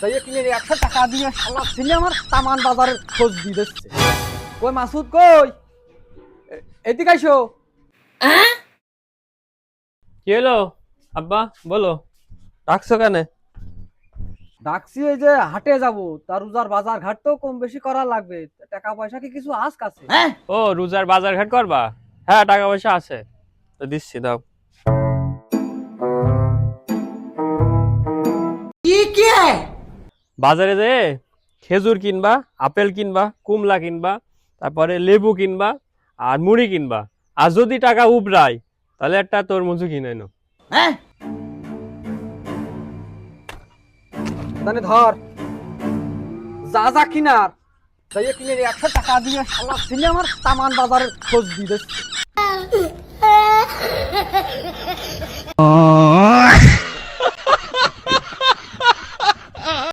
তাই কিনে 100 টাকা দিয়ে শালা ছিনে আমার সামান বাজারের খোঁজ দিয়ে দিচ্ছে। কই মাসুদ কই? এদিকে আইসো। কি হলো আব্বা? বলো, ডাকছো কেন? ডাকছি এই যে হাটে যাব, তার রোজার বাজার ঘাট তো কম বেশি করা লাগবে, টাকা পয়সা কি কিছু আজ কাছে? ও রোজার বাজার ঘাট করবা? হ্যাঁ, টাকা পয়সা আছে তো দিচ্ছি, দাও। বাজারে যে খেজুর কিনবা, আপেল কিনবা, কুমলা কিনবা, তারপরে লেবু কিনবা আর মুড়ি কিনবা। আর যদি টাকা উবরায় তাহলে একটা তরমুজও কিনে নো। তাহলে ধর যা যা কিনার, তাই কিনে 100 টাকা দিয়ে শালা ছিনে আমার সামান বাজারের খোঁজ দিয়ে দিচ্ছে।